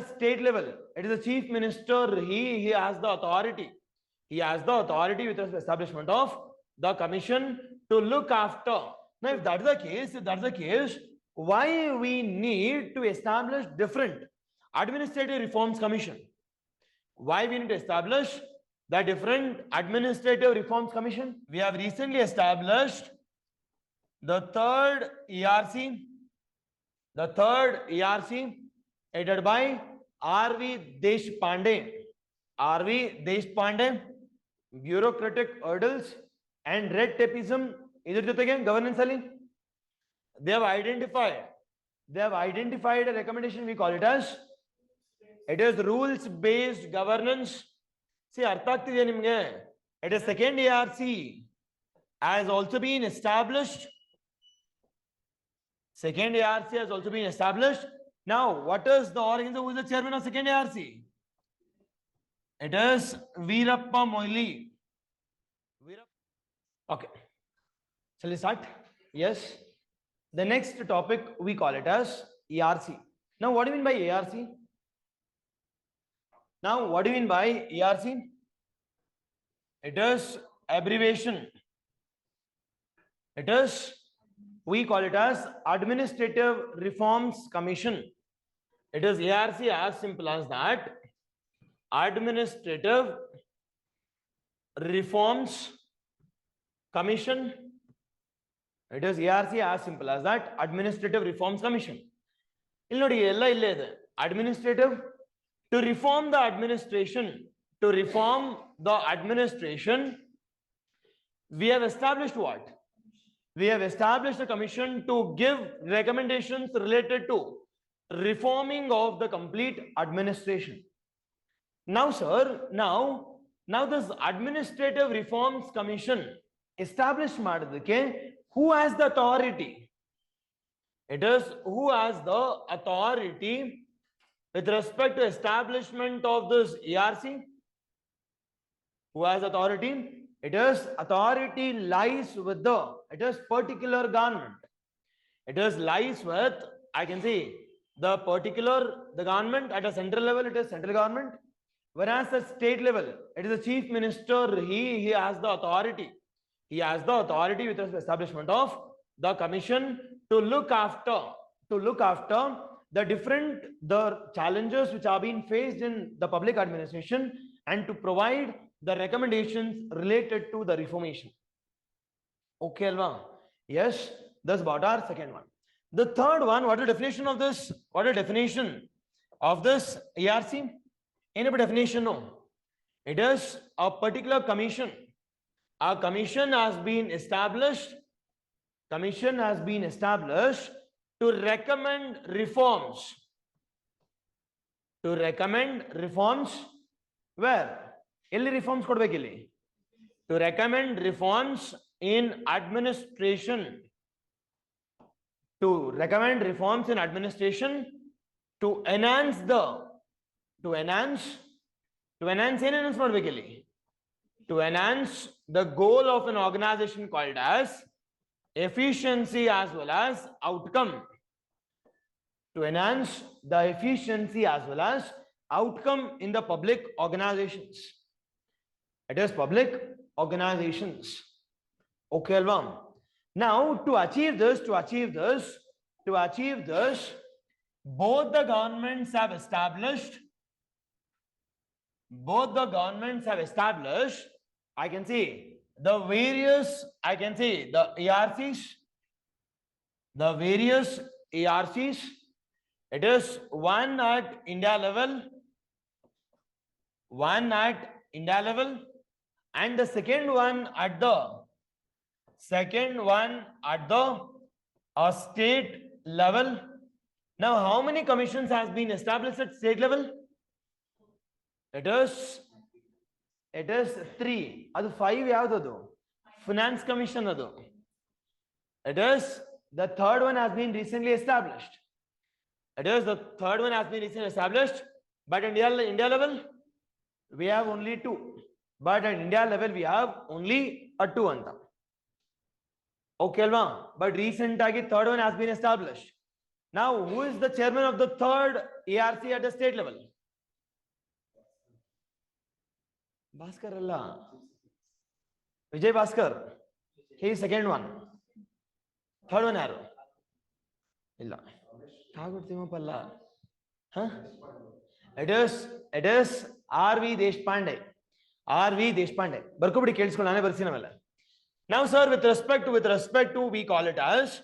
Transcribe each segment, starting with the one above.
state level, it is the chief minister. He has the authority. He has the authority with the establishment of the commission to look after. Now, if that's the case, why we need to establish different administrative reforms commission? Why we need to establish the different administrative reforms commission? We have recently established the third ERC, headed by R.V. Deshpande. R.V. Deshpande, bureaucratic hurdles and red tapeism. Governance ali. They have identified a recommendation. We call it as rules based governance. See, it is second ARC has also been established. Second ARC has also been established. Now, what is the organization? Who is the chairman of second ARC? It is Veerappa Moily. Okay. Shall we start? Yes. The next topic we call it as ERC. Now, what do you mean by ARC? Now, what do you mean by ERC? It is abbreviation. It is, we call it as Administrative Reforms Commission. It is ARC, as simple as that. Administrative Reforms Commission. It is ARC, as simple as that. Administrative Reforms Commission. Administrative, to reform the administration. To reform the administration, we have established what? We have established a commission to give recommendations related to reforming of the complete administration. Now, sir, now this Administrative Reforms Commission established madadike, who has the authority? It is who has the authority with respect to establishment of this ERC? Who has authority? It is authority lies with the particular government. It is lies with, I can say, the government at a central level. It is central government. Whereas at state level, it is the chief minister. He has the authority. He has the authority with the establishment of the commission to look after the challenges which are being faced in the public administration and to provide the recommendations related to the reformation. Okay, Alva? Yes, that's about our second one. The third one, what is the definition of this? What is the definition of this ERC? Any definition? No. It is a particular commission. A commission has been established. Commission has been established to recommend reforms. To recommend reforms where? Illi reforms kodbekilli. To recommend reforms in administration. To recommend reforms in administration to enhance the goal of an organization called as efficiency as well as outcome. To enhance the efficiency as well as outcome in the public organizations. It is public organizations. Okay, Alvam. Now, to achieve this, both the governments have established, I can see the various, the various ARCs. It is one at India level, and the second one at the state level. Now, how many commissions has been established at state level? It is 3. Adu 5 yavudadu? Finance Commission adu. It is the third one has been recently established. But at India level, we have only 2. But at India level, we have only a 2 anta. Okay, Alva? But recent third one has been established. Now, who is the chairman of the third ARC at the state level? Bhaskar Allah. Vijay Bhaskar. He is second one. Third one arrow. Illa. Huh? It is R.V. Deshpande. R.V. Deshpande. Barkubadi kelskondane barsinamella. Now, sir, with respect to, we call it as,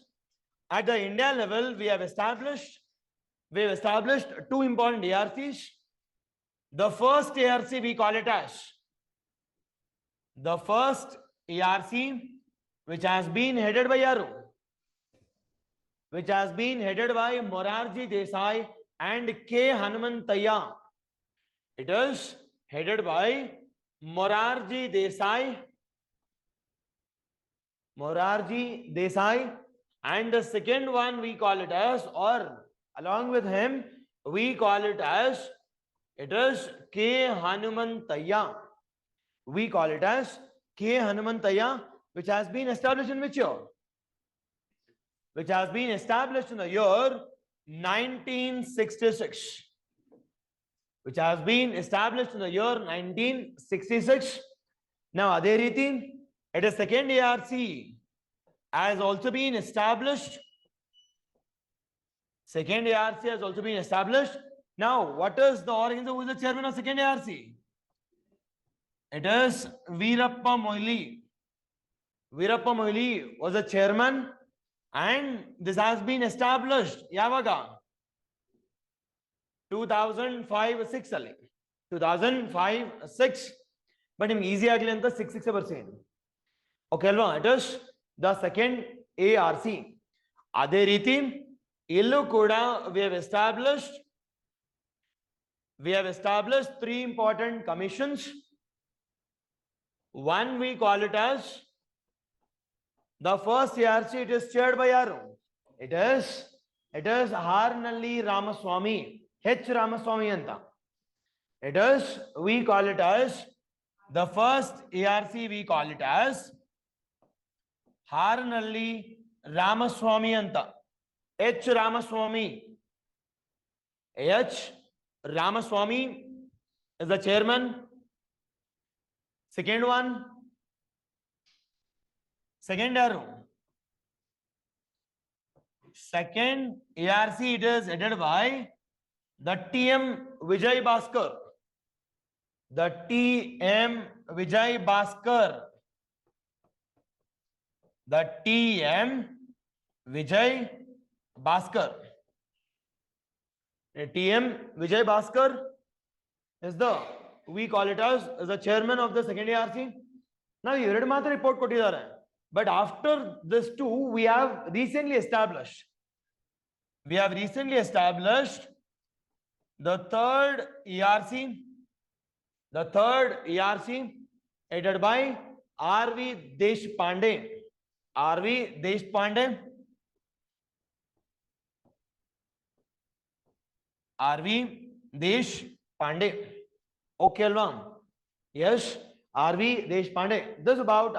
at the India level, we have established two important ARCs. The first ARC we call it as the first ARC, which has been headed by Yaru, which has been headed by Morarji Desai and K. Hanumantaya. It is headed by Morarji Desai, and the second one we call it as, or along with him, we call it as, it is K. Hanumantaya. We call it as K. Hanumantaya, which has been established in which year? Which has been established in the year 1966. Which has been established in the year 1966. Now, Adhe Riti, it is second ARC has also been established. Second ARC has also been established. Now, what is the organizer who is the chairman of second ARC? It is Veerappa Moily. Veerappa Moily was the chairman, and this has been established. Yavaga 2005-6 ali. 2005-6. But in easy agli anta 6%. Okay, alva. It is the second ARC. Ade riti, illu kuda we have established three important commissions. One we call it as the first ARC. It is chaired by Yaru. It is Harnalli Ramaswamy. H. Ramaswamy anta. It is, we call it as the first ARC, we call it as Harnalli Ramaswamy anta. H. Ramaswamy. H. Ramaswamy is the chairman. Second one, second arrow. Second ARC, it is headed by the T.M. Vijay Bhaskar. The T.M. Vijay Bhaskar. The T.M. Vijay Bhaskar. T.M. Vijay Bhaskar is the, we call it as the chairman of the second ARC. Now, you read the report. But after this too, we have recently established the third ARC. The third ARC headed by R.V. Deshpande. R.V. Deshpande. R.V. Deshpande. Okay, Alvam. Yes, R.V. Deshpande. This is about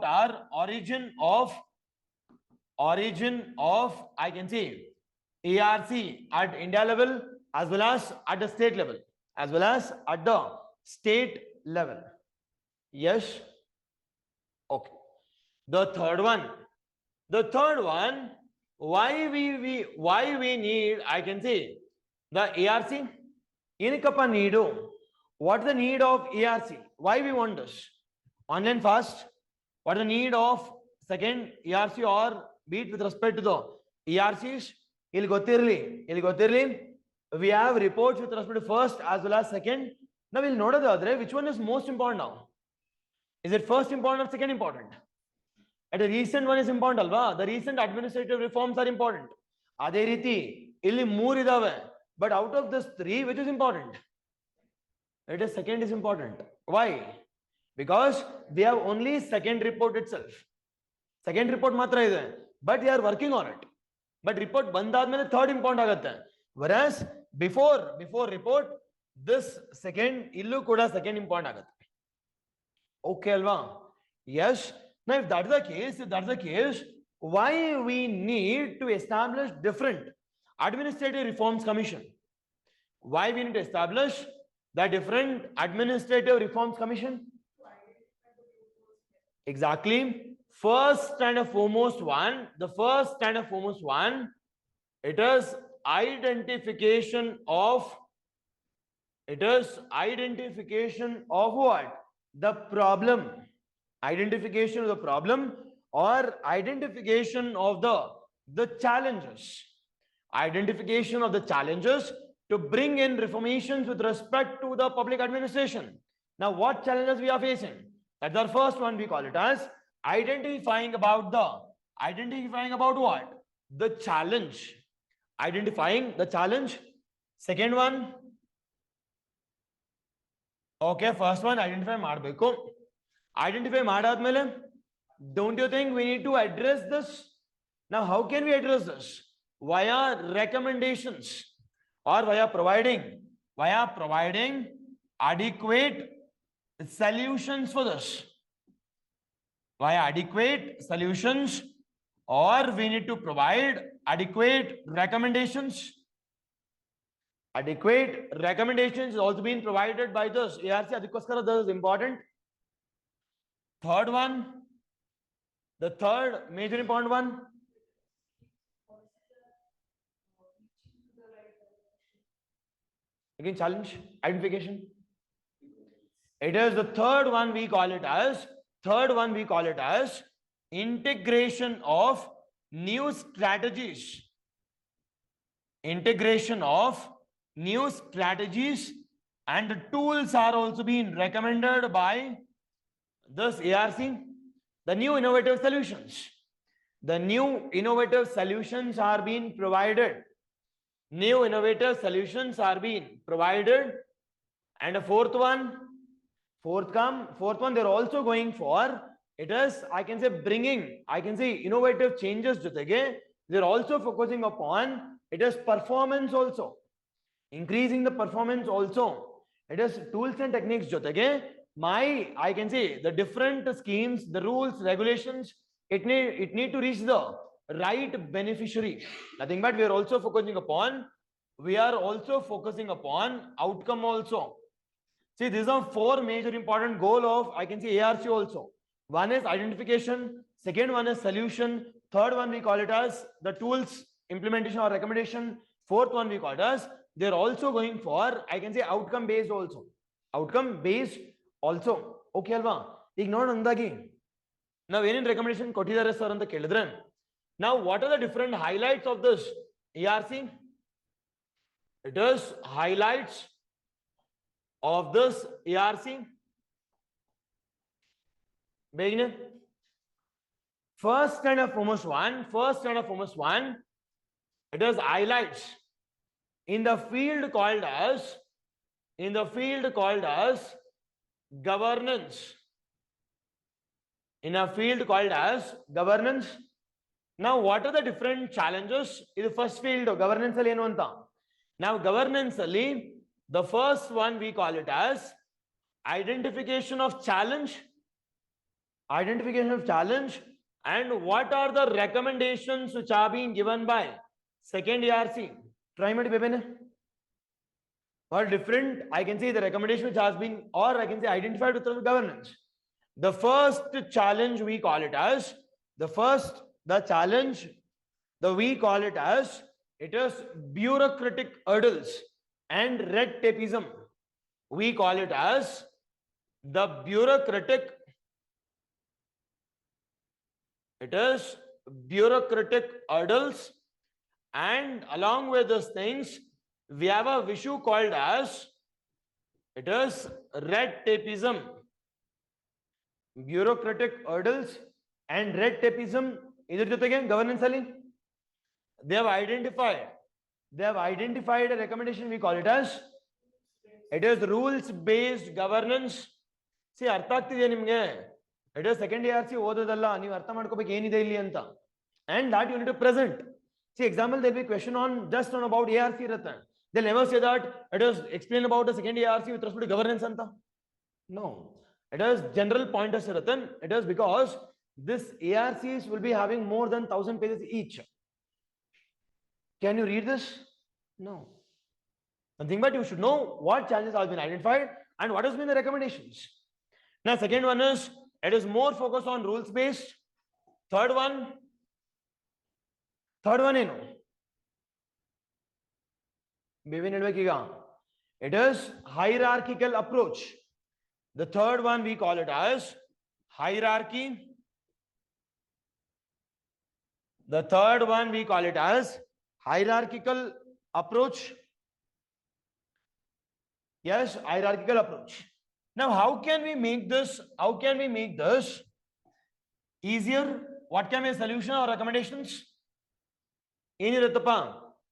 our origin of I can say ARC at India level as well as at the state level. Yes. Okay. The third one, why we need, I can say, the ARC. Inikappa needu. What is the need of ARC? Why we want this? Online fast. What is the need of second ARC, or be it with respect to the ARCs? We have reports with respect to first as well as second. Now we'll note the other. Which one is most important now? Is it first important or second important? At a recent one is important, alva. The recent administrative reforms are important. Ade riti illi moor idave. But out of this three, which is important? It is second is important. Why? Because we have only second report itself. Second report matra ide. But they are working on it. But report bandadmele third important agatte. Whereas before report, this second illu kuda second important agatte. Okay, alva. Yes. Now, if that's the case, why we need to establish different administrative reforms commission. Why we need to establish the different administrative reforms commission? Exactly. First and foremost one, it is identification of what? The problem. Identification of the problem or identification of the challenges. Identification of the challenges to bring in reformations with respect to the public administration. Now, what challenges we are facing? That's our first one. We call it as identifying about what? The challenge. Identifying the challenge. Second one. Okay, first one, identify ಮಾಡಬೇಕು. Identify ಮಾಡಾದ್ಮೇಲೆ, don't you think we need to address this? Now, how can we address this? Via recommendations or via providing adequate solutions for this. Via adequate solutions, or we need to provide adequate recommendations. Adequate recommendations is also being provided by this ARC. Adikoskara, this is important. Third one, the third major important one. Again, challenge, identification. It is the third one. We call it as integration of new strategies. Integration of new strategies and tools are also being recommended by this ARC. The new innovative solutions. The new innovative solutions are being provided. New innovative solutions are being provided. And the fourth one, they're also going for, it is, I can say innovative changes. They're also focusing upon, it is performance also. Increasing the performance also. It is tools and techniques. I can say the different schemes, the rules, regulations, it need to reach the right beneficiary. Nothing but we are also focusing upon outcome also. See, these are four major important goal of, I can say, ARC also. One is identification, second one is solution, third one we call it as the tools implementation or recommendation, fourth one we call it as they're also going for, I can say, outcome based also. Okay alva? ಈಗ ನೋಡೋಣ ಅಂದಾಗಿ ನಾವು ಏನೇನು recommendation ಕೊಟ್ಟಿದ್ದಾರೆ sir ಅಂತ ಕೇಳಿದ್ರೆ, now what are the different highlights of this ARC? It is highlights of this ARC. Begin. First and foremost one, it is highlights in the field called as governance. In a field called as governance. Now, what are the different challenges in the first field of governance? Now, governance, the first one we call it as identification of challenge. And what are the recommendations which are being given by second ARC? Try me to or different, I can say the recommendation which has been, or I can say identified with the governance. The first challenge we call it as, we call it as, it is bureaucratic hurdles and red tapeism. We call it as the bureaucratic hurdles, and along with those things, we have a issue called as, it is red tapeism. Bureaucratic hurdles and red tapeism. Governance ali, they have identified a recommendation. We call it as, it is rules based governance. See, ಅರ್ಥ ಆಗ್ತಿದೆ ನಿಮಗೆ? It is second ARC ಓದೋದಲ್ಲ, ನೀವು ಅರ್ಥ ಮಾಡ್ಕೋಬೇಕು ಏನಿದೆ ಇಲ್ಲಿ ಅಂತ. And that you need to present. See, example, there will be question on just on about ARC ಇರುತ್ತೆ. They'll never say that it is explain about the second ARC with respect to governance anta. No, it is general pointers. It is because this ARCs will be having more than 1000 pages each. Can you read this? No. Nothing but you should know what challenges have been identified and what has been the recommendations. Now, second one is it is more focused on rules based. Third one, it is hierarchical approach. The third one we call it as hierarchy. The third one we call it as hierarchical approach. Yes, hierarchical approach. Now, how can we make this? How can we make this easier? What can be a solution or recommendations? ಏನಿರುತ್ತಪ್ಪ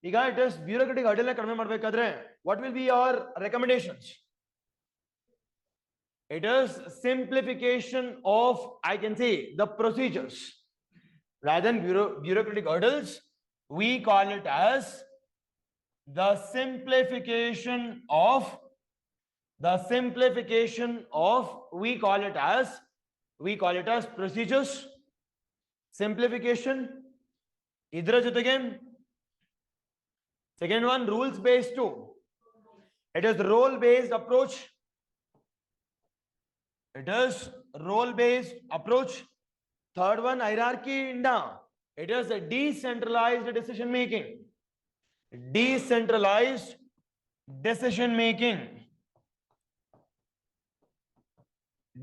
ಈಗ it is bureaucratic hurdle ಕಡಿಮೆ ಮಾಡಬೇಕಾದ್ರೆ what will be your recommendations? It is simplification of, I can say, the procedures. Rather than bureaucratic hurdles, we call it as the simplification of we call it as procedures. Simplification. Idra jotege second one, rules based too. It is role based approach. It is role based approach. Third one, hierarchy inda. It is a decentralized decision making. Decentralized decision making.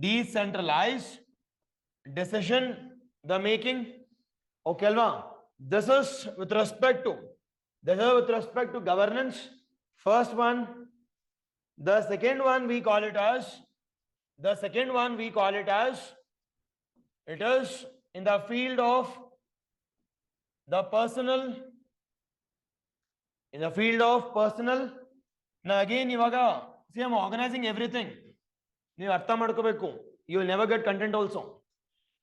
Decentralized decision the making. Okay, Alva. This is with respect to governance. First one. The second one we call it as it is in the field of the personal. In the field of personal. Now again, see, I'm organizing everything. You will never get content also.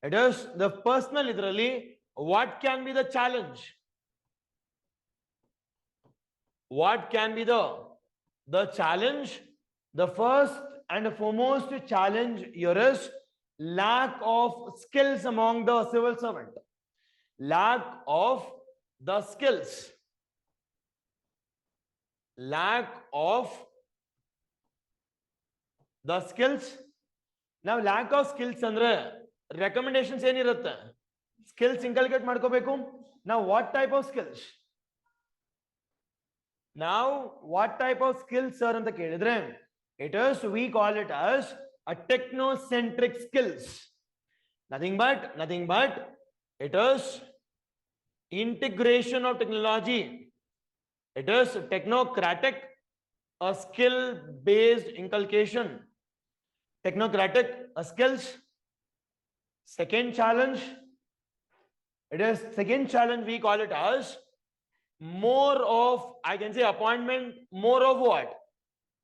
It is the personal, literally, what can be the challenge? What can be the challenge? The first and foremost challenge here is lack of skills among the civil servant. Lack of the skills. Lack of the skills. Now, lack of skills andre recommendations ಏನಿರುತ್ತೆ? Skills inculcate ಮಾಡ್ಕೋಬೇಕು. Now, what type of skills? Now, what type of skills, sir, ಅಂತ ಕೇಳಿದ್ರೆ it is, we call it as a technocentric skills. Nothing but it is integration of technology. It is technocratic, a skill based inculcation. Technocratic skills. Second challenge, we call it as more of, I can say, appointment, more of what?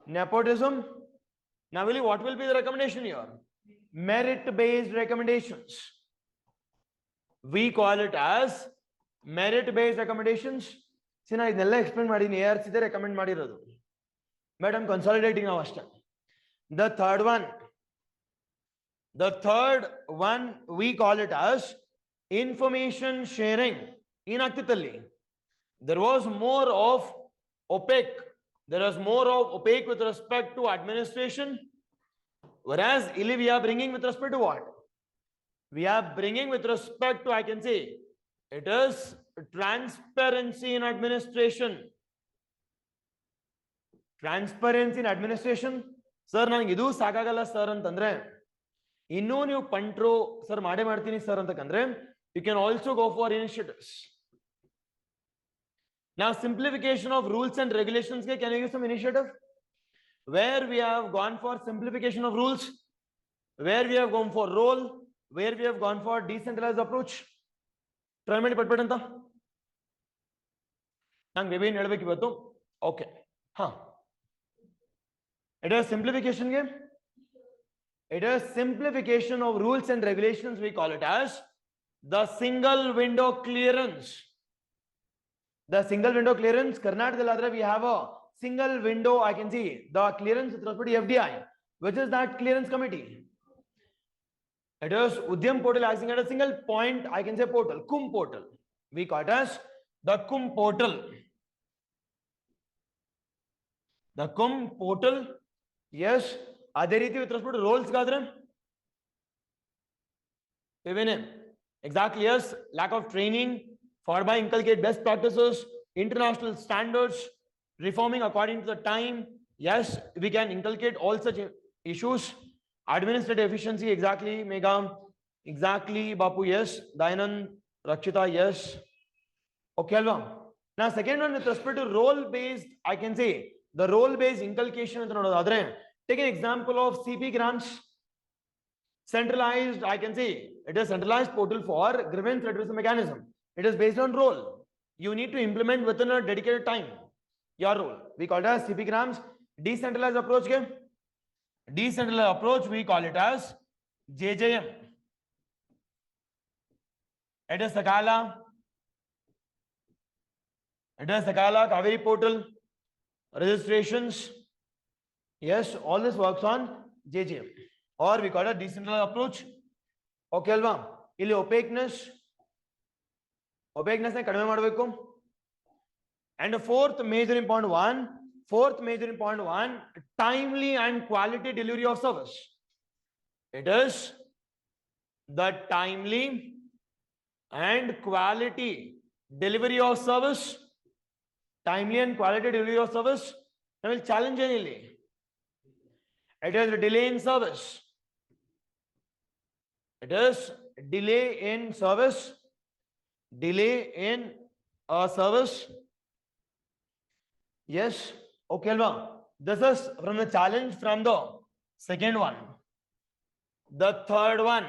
Nepotism. Now, what will be the recommendation here? Merit based recommendations. We call it as merit based recommendations. See, I explain ARC recommend madirodu. But I'm consolidating now. The third one we call it as information sharing. There was more of opaque. There was more of opaque with respect to administration. Whereas we are bringing with respect to what? We are bringing with respect to, I can say, it is transparency in administration. Transparency in administration. Sir, nange idu sakagalla sir antandre innu ನೀವು ಪಂಟ್ರೋ sir ಮಾಡೇ ಮಾಡ್ತೀನಿ sir ಅಂತಕಂದ್ರೆ you can also go for initiatives. Now, simplification of rules and regulations, can you give some initiative where we have gone for simplification of rules, where we have gone for role, where we have gone for decentralized approach? Try ಮಾಡಿ ಪಟ್ಪಟ್ ಅಂತ ನಂಗೆ baby ಏನು ಹೇಳಬೇಕು ಇವತ್ತು? Okay, ಹಾ, it is simplification game. It is simplification of rules and regulations. We call it as the single window clearance. The single window clearance. Karnataka, we have a single window, I can see the clearance with respect to FDI. Which is that clearance committee? It is Udyam portal acting at a single point, I can say portal, KUM portal. We call it as the KUM portal. The KUM portal, yes. Other with respect to roles, Gadram. Exactly, yes. Lack of training, followed by inculcate best practices, international standards, reforming according to the time. Yes, we can inculcate all such issues. Administrative efficiency, exactly, Megam. Exactly, Bapu, yes. Dayanand, Rakshita, yes. Okay, Alva. Now, second one with respect to role-based, I can say the role-based inculcation. Take an example of CP grants. Centralized, I can say it is centralized portal for grievance redressal mechanism. It is based on role. You need to implement within a dedicated time your role. We call it as CP grams. Decentralized approach. Decentralized approach, we call it as JJM. It is Sakala. It is Sakala Kaveri portal. Registrations. Yes, all this works on JJM. Or we call it decentralized approach. Okay, Alva. Ili opaqueness. Opaqueness ne kadame madbeku. And the fourth major important one, timely and quality delivery of service. It is the timely and quality delivery of service. Timely and quality delivery of service. I will challenge any. It is a delay in service. It is delay in service. Delay in service. Yes. Okay, Alva. This is from the challenge from the second one. The third one.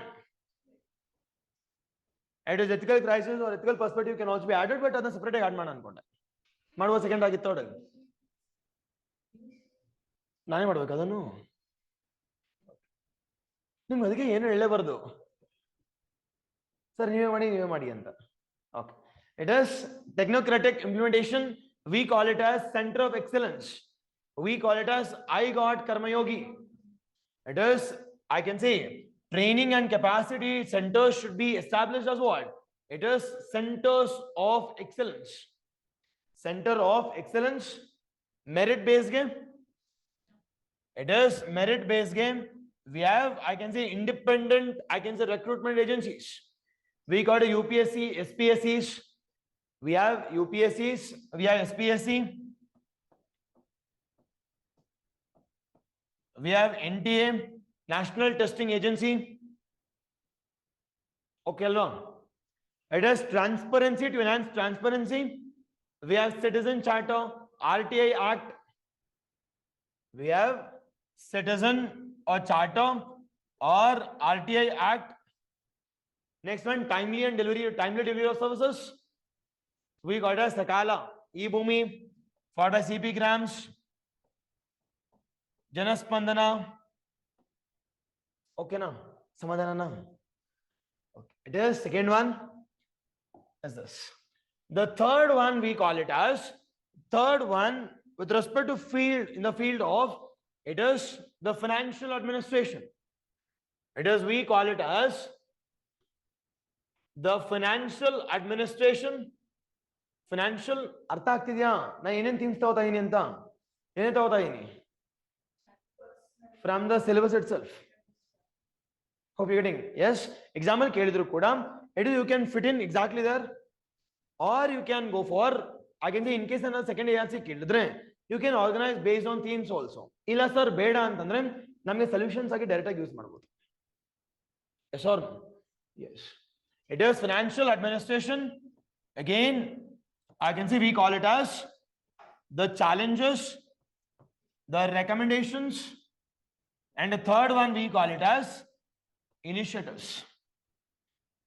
It is ethical crisis or ethical perspective can also be added, but that's separate add man ankonda. Madwa second agi third. Nane madwa kadanu. ನಿಮ್ಗೆ ಅದಕ್ಕೆ ಏನು ಹೇಳಬಾರದು sir ನೀವೇ ಮಾಡಿ ಅಂತ okay it is technocratic implementation we call it as center of excellence, we call it as I got karmayogi. It is, I can say, training and capacity centers should be established as what? It is centers of excellence. Center of excellence, merit based game. It is merit based game. We have, I can say, independent, I can say, recruitment agencies. We got a UPSC, SPSCs. We have UPSCs, we have SPSC. We have NTA, National Testing Agency. Okay, along. It has transparency to enhance transparency. We have Citizen Charter, RTI Act. We have Citizen or Charter or RTI Act. Next one, timely delivery of services. We got a Sakala, E-Bhumi, followed by CP grams, Janaspandana. Okay, na? Samadhana na? Okay. It is second one as this. The third one we call it as, third one with respect to field, in the field of, it is the financial administration. It is, we call it as the financial administration. Financial ಅರ್ಥ ಆಗ್ತಿದ್ಯಾ ನಾ ಏನೇನು themes ತಗೋತಾ ಇದೀನಿ ಅಂತ ಏನೇ ತಗೋತಾ ಇದೀನಿ from the syllabus itself hope you getting as example ಕೇಳಿದ್ರು ಕೂಡ it you can fit in exactly there or you can go for I can in case ನಾನು ಸೆಕೆಂಡ್ ARC ಕೇಳಿದ್ರೆ you can organise based on themes also ಇಲ್ಲ sir ಬೇಡ ಅಂತಂದ್ರೆ ನಮಗೆ solutions ಆಗಿ direct ಆಗಿ ಯೂಸ್ ಮಾಡಬಹುದು S R S it is financial administration again I can say we call it as the challenges, the recommendations, and the third one we call it as initiatives.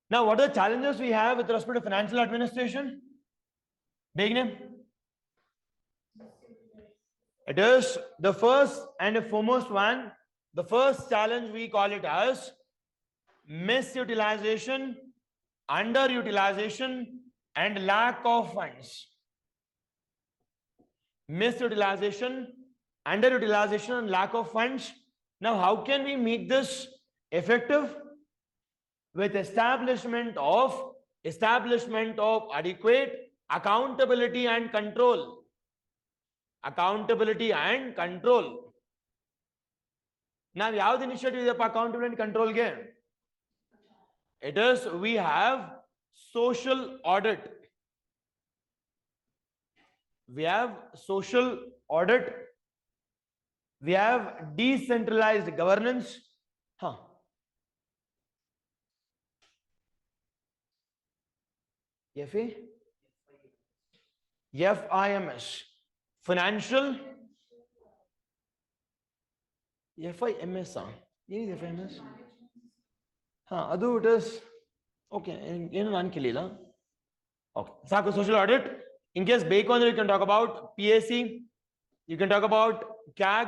Now, what are the challenges we have with respect to financial administration? Big name. It is the first and the foremost one. The first challenge we call it as misutilization, underutilization, and lack of funds. Misutilization, underutilization, and lack of funds. Now, how can we make this effective? with establishment of adequate accountability and control. Accountability and control. Now, what initiative is accountability and control? It is, we have social audit. We have social audit. We have decentralized governance. FIMS, financial. FIMS, FIMS. It is okay. Okay. Social audit. In case Bacon, you can talk about PAC. You can talk about CAG.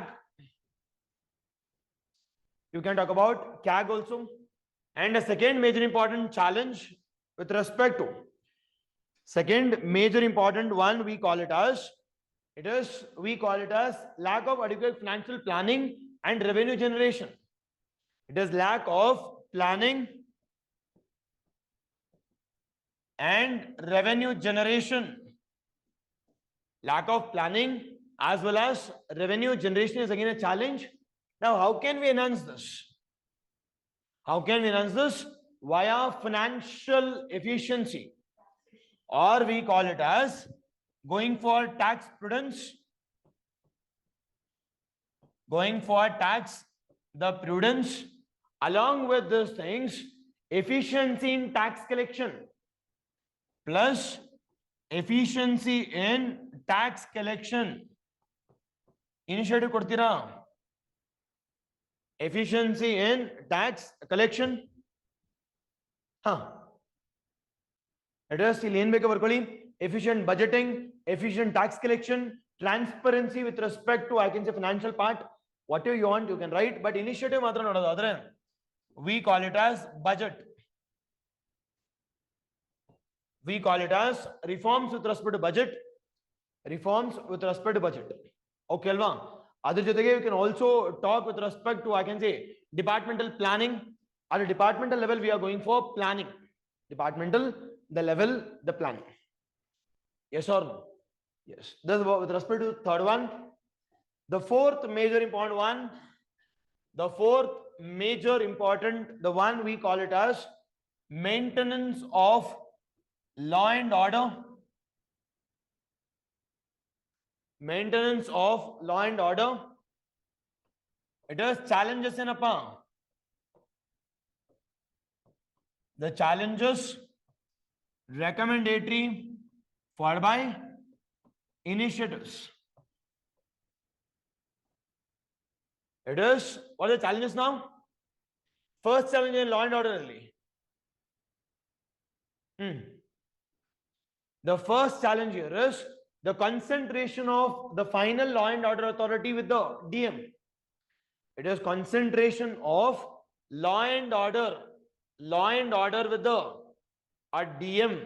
You can talk about CAG also. And a second major important challenge with respect to second major important one, we call it as lack of adequate financial planning and revenue generation. It is lack of planning and revenue generation. Lack of planning as well as revenue generation is again a challenge. Now, how can we enhance this? How can we enhance this? Via financial efficiency, or we call it as going for tax prudence. Going for the prudence, along with these things, efficiency in tax collection plus efficiency in tax collection. Initiative kodtira. Efficiency in tax collection. It is efficient budgeting, efficient tax collection, transparency with respect to, I can say, financial part. Whatever you want, you can write, but initiative we call it as budget. We call it as reforms with respect to budget. Reforms with respect to budget. Okay, Alva. Other we can also talk with respect to, I can say, departmental planning. At a departmental level, we are going for planning. Departmental, the level, the planning. Yes or no? Yes. This is with respect to the third one. The fourth major important one, the one we call it as maintenance of law and order. Maintenance of law and order. It is challenges in upon. The challenges recommendatory followed by initiatives. It is, what are the challenges now? First challenge in law and order only. The first challenge here is the concentration of the final law and order authority with the DM. It is concentration of law and order with the DM.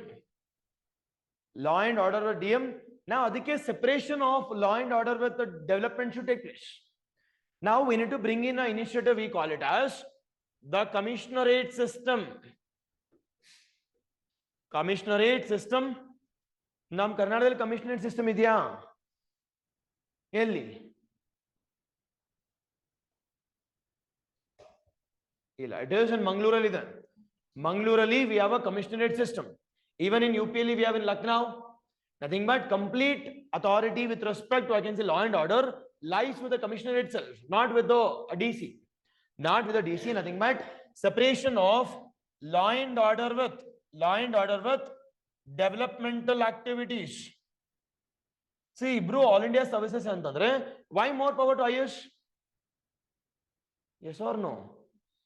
Law and order with DM. Now, adhike separation of law and order with the development should take place. Now, we need to bring in an initiative, we call it as the commissionerate system. Commissionerate system. Nam Karnataka commissionerate system idya. Elli. It is in Mangalore then. Mangalore we have a commissionerate system. Even in UPL we have in Lucknow. Nothing but complete authority with respect to, I can say, law and order lies with the commissioner itself, not with the DC. Not with the DC, nothing but separation of law and order with developmental activities. See, bro, all India services antandre, why more power to IS? Yes or no?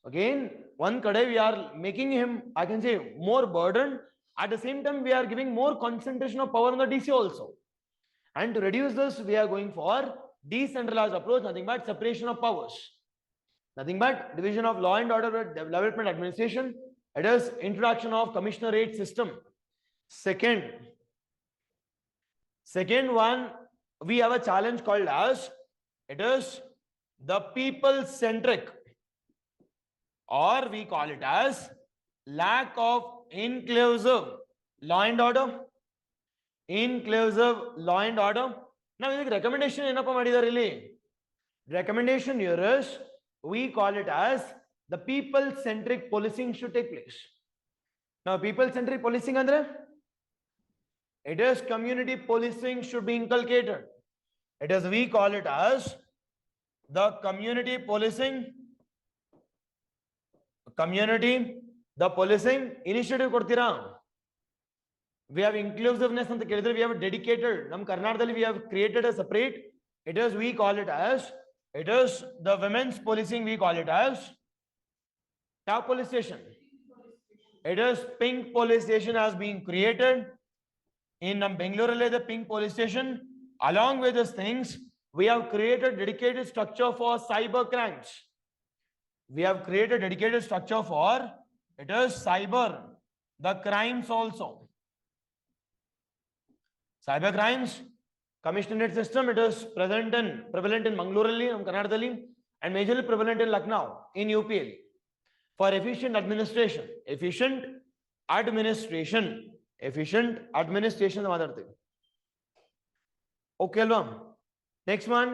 Again, one kade we are making him, I can say, more burdened. At the same time, we are giving more concentration of power on the DC also. And to reduce this, we are going for decentralized approach, nothing but separation of powers. Nothing but division of law and order with development administration. It is introduction of commissionerate system. Second one, we have a challenge called as, it is the people-centric, or we call it as lack of inclusive law and order. Inclusive law and order. Now, this recommendation ಏನಪ್ಪ ಮಾಡಿದ್ದಾರೆ ಇಲ್ಲಿ? Recommendation here is, we call it as the people-centric policing should take place. Now, people-centric policing andre, it is community policing should be inculcated. It is, we call it as the community policing, the policing initiative ಕೊಡ್ತೀರಾ? We have inclusiveness ಅಂತ ಕೇಳಿದ್ರೆ, we have dedicated, ನಮ್ಮ ಕರ್ನಾಟಕದಲ್ಲಿ we have created a separate, it is, we call it as, it is the women's policing, we call it as top police station. It is pink police station has been created in Bangalore, the pink police station. Along with these things, we have created dedicated structure for cyber crimes. We have created dedicated structure for, it is cyber, the crimes also. Cyber crimes, commissionerate system, it is prevalent in Mangalore, Karnataka, and majorly prevalent in Lucknow, in UPL. For efficient administration, efficient administration, the other thing. Okay, next one,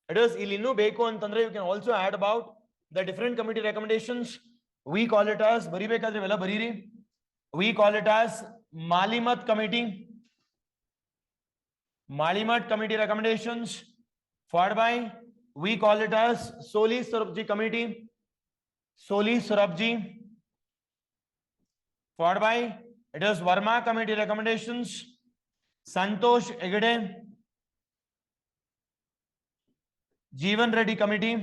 it is Ilinu Beko and Tandra. You can also add about the different committee recommendations. We call it as we call it as Malimat committee recommendations, followed by, we call it as Soli Surabji committee, followed by, it is Verma committee recommendations, Santosh Egade, Jeevan Reddy committee.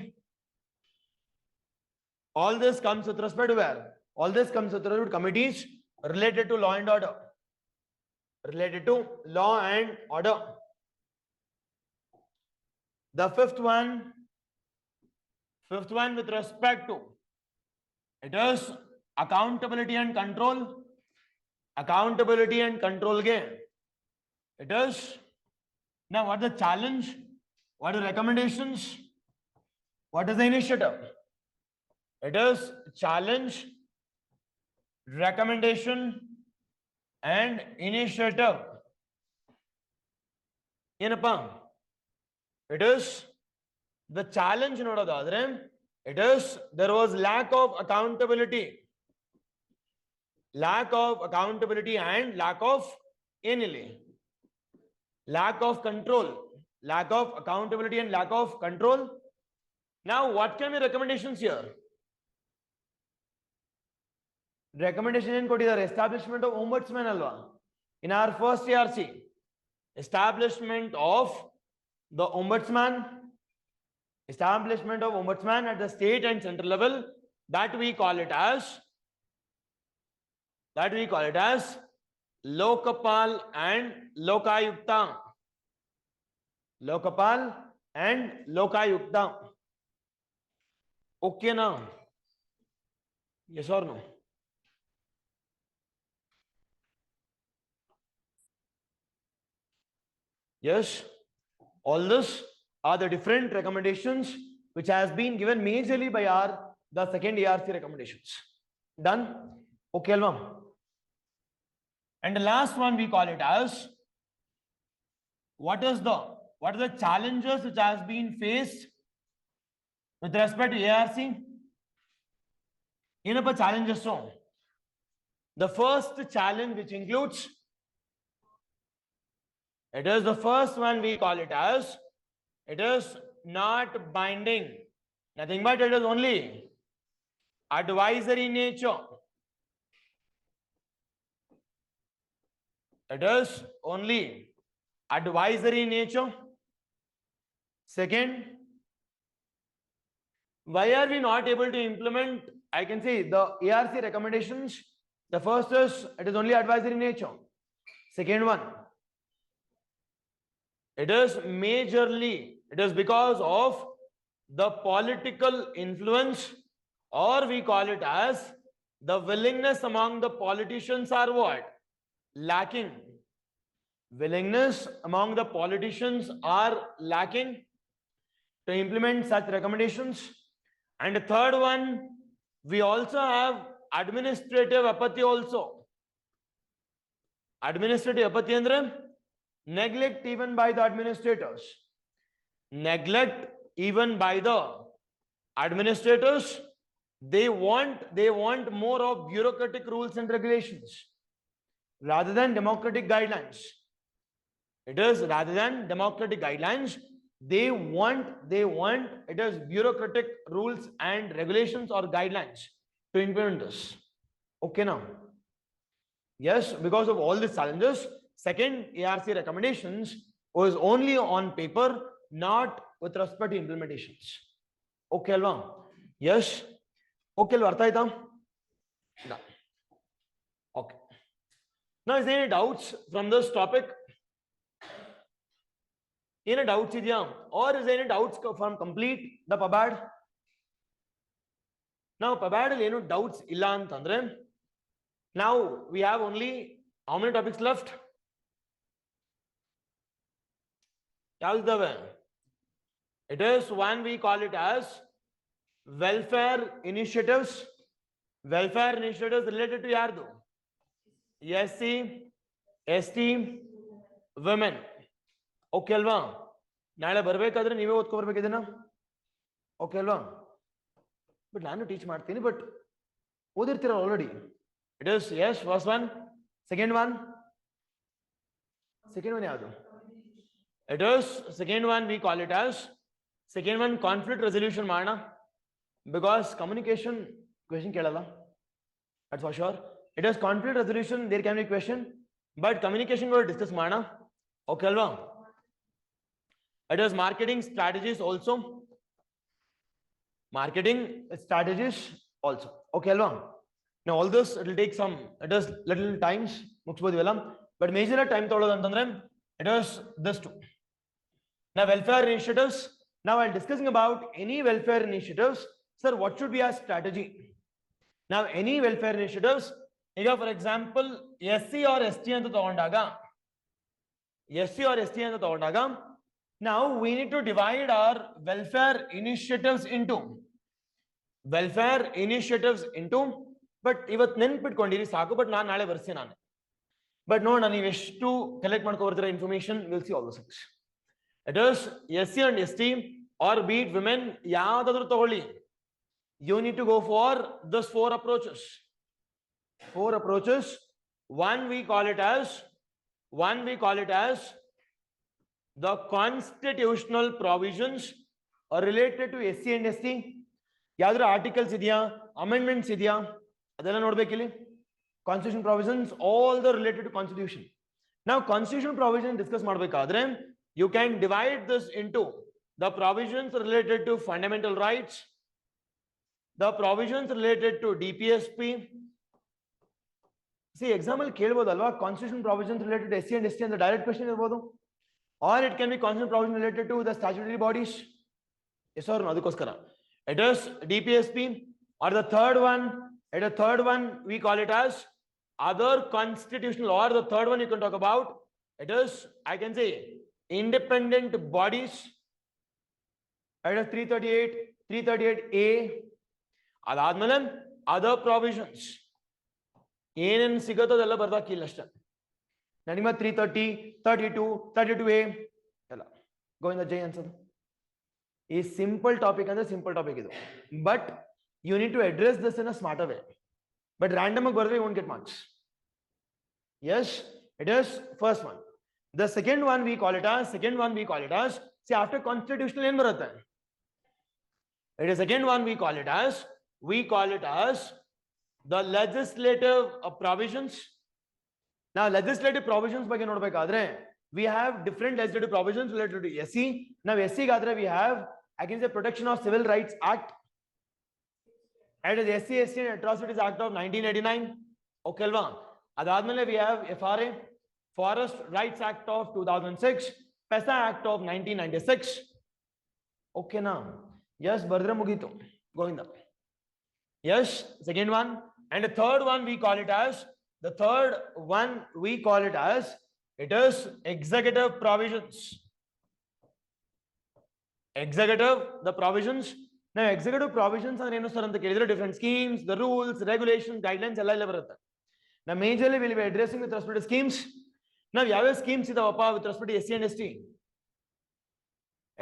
All this comes with respect to where? All this comes with respect to committees related to law and order. The fifth one with respect to, it is accountability and control. Game. It is, now what is the challenge? What are the recommendations? What is the initiative? It is challenge, recommendation, and initiative. Yenappa? It is the challenge nodadadre, it is, there was lack of accountability and lack of control, lack of accountability and lack of control. Now, what can be recommendations here? Recommendation in Koti, the establishment of ombudsman alwa. In our first ARC, establishment of the ombudsman, at the state and central level, that we call it as Lokapal and Lokayukta. Okay now? Yes or no? Yes. All this are the different recommendations which has been given majorly by the second ARC recommendations. Done? Okay, Alma. And the last one we call it as, what are the challenges which has been faced with respect to ARC? Inapa challenges so. The first challenge which includes, it is the first one we call it as, it is not binding. Nothing but it is only advisory nature. It is only advisory nature. Second, why are we not able to implement? I can say the ARC recommendations. The first is, it is only advisory nature. Second one, it is majorly, it is because of the political influence, or we call it as the willingness among the politicians are what? Lacking. Willingness among the politicians are lacking to implement such recommendations. And the third one, we also have administrative apathy also. Administrative apathy andre neglect even by the administrators. Neglect even by the administrators. They want more of bureaucratic rules and regulations rather than democratic guidelines. It is rather than democratic guidelines. They want it is bureaucratic rules and regulations or guidelines to implement this. Okay now. Yes, because of all these challenges, second ARC recommendations was only on paper, not with respect to implementations. Okay, alva? Yes. Okay, alva? Artha aita? No. Okay. Now, is there any doubts from this topic? Any doubts idya? Or is there any doubts from complete the PABAD? Now, PABAD is no doubts illa antandre. Now we have only how many topics left? It is one, we call it as welfare initiatives. Welfare initiatives related to yardu? SC, ST, women. Okay, alva? Nale barಬೇಕಾದ್ರೆ ನೀವೇ ಓದ್ಕೊ ಬರ್ಬೇಕು ಇದನ್ನ. Okay alva? But ನಾನು teach ಮಾಡ್ತೀನಿ, but ಓದಿರ್ತೀರಾ already. It is, yes, first one. Second one ಯಾವುದು? It is second one, we call it as second one conflict resolution ಮಾಡೋಣ. Because communication question ಕೇಳಲ್ಲ. That's for sure. It is conflict resolution, there can be question, but communication will discuss ಮಾಡೋಣ. Okay alva? It is marketing strategies also. Marketing strategies also. Okay alva? Now all this, it will take some, it is little times, but major time it is this two. Now welfare initiatives. Now while discussing about any welfare initiatives, sir, what should be our strategy? Now any welfare initiatives, for example, SC or ST anta tagondaga, SC or ST anta tagondaga, now we need to divide our welfare initiatives into but ಇವತ್ತು ನೆನ್ಪಿಟ್ಕೊಂಡಿರಿ ಸಾಕು, but ನಾನು ನಾಳೆ ಬರ್ತೀನಿ ನಾನು. But ನೋಡೋಣ ನೀವು ಎಷ್ಟು collect ಮಾಡ್ಕೊಬರ್ತೀರ information, will see all the things. It is SC and ST or be it women, ಯಾವ್ದಾದ್ರು ತಗೊಳ್ಳಿ, you need to go for this four approaches. One we call it as the constitutional provisions are related to SC and ST. ಯಾವ್ದಾದ್ರು articles ಇದೆಯಾ, amendments ಇದೆಯಾ, ಅದೆಲ್ಲ ನೋಡ್ಬೇಕಿಲ್ಲಿ. Constitution provisions, all the related to constitution. ನಾವು constitution provision discuss ಮಾಡಬೇಕಾದ್ರೆ you can divide this into the provisions related to fundamental rights, the provisions related to DPSP. See exam ಅಲ್ಲಿ ಕೇಳ್ಬೋದಲ್ವಾ, constitution provisions related SC and ST ಅಂತ direct question ಇರ್ಬೋದು, or it can be constitution provision related to the statutory bodies. Yes ಅವ್ರು ಅದಕ್ಕೋಸ್ಕರ it is DPSP. Or the third one we call it as other constitutional, or the third one you can talk about, it is, I can say, independent bodies. It is 338A. adadmele other provisions ಏನೇನು ಸಿಗುತ್ತೋ ಅದೆಲ್ಲ ಬರ್ದಾಕಿಲ್ಲ ಅಷ್ಟೇ. ನನಗೆ 330, 32, 32A ಎಲ್ಲ ಗೋವಿಂದ ಜೈ ಅನ್ಸೋದು. ಈ simple topic ಅಂದ್ರೆ simple topic ಇದು, but you need to address this in a smarter way. But random you won't get marks. Yes, it is first one. The second one we call it as see, after constitutional end barata hai, it is second one we call it as the legislative provisions. Now legislative provisions ಬಗ್ಗೆ ನೋಡಬೇಕಾದ್ರೆ we have different legislative provisions related to SC. Now SC gadre we have, I can say, Protection of Civil Rights Act. It is SC and Atrocities Act of 1989. Okay alva? Adadmele we have FRA, Forest Rights Act of 2006, PESA Act of 1996. Okay now? Yes, bardre mugito. Govinda. Yes, second one. And the third one we call it as it is executive provisions. The provisions ನಾವು executive provisions ಅಂದ್ರೆ ಏನು sir ಅಂತ ಕೇಳಿದ್ರೆ different schemes the rules regulation guidelines ಎಲ್ಲ ಬರುತ್ತೆ. ನಮ್ಮ majorly will be addressing with respect to schemes. ನಾವು ಯಾವ್ಯಾವ ಸ್ಕೀಮ್ಸ್ ಇದಾವಪ್ಪ with respect to SC and ST?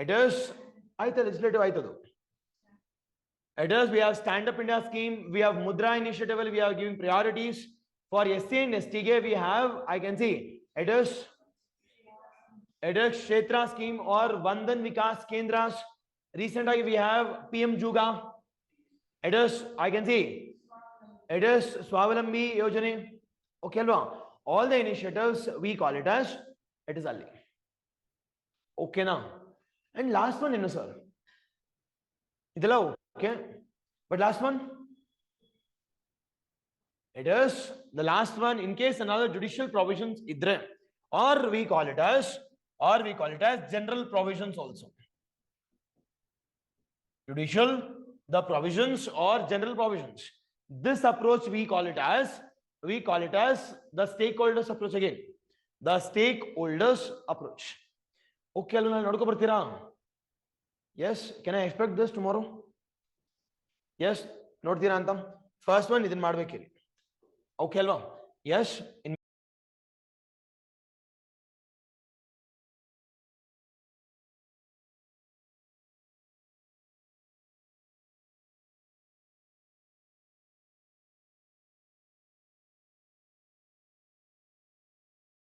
It is ಆಯ್ತು ಲೆಜಿಸ್ಲೇಟಿವ್ ಆಯ್ತದು. It is, we have Stand Up India scheme, we have Mudra initiative, we are giving priorities. For SC and STK, we have, I can see, it is Kshetra scheme or Vandan Vikas Kendras. Recently, we have PM Juga. It is, I can see, it is Swavalambi Yojane. Okay, all the initiatives, we call it as, it is Ali. Okay, now. And last one, sir. Idala. Okay, but last one, it is the last one in case another judicial provisions idre, or we call it as general provisions also. Judicial, the provisions or general provisions. This approach we call it as the stakeholders approach again. The stakeholders approach. Okay, nodko bartira? Yes, can I expect this tomorrow? Yes, ನೋಡ್ತೀರಾ ಅಂತ first one ಇದನ್ನ ಮಾಡ್ಬೇಕಿರಿ. Okay ಅಲ್ವಾ? Yes.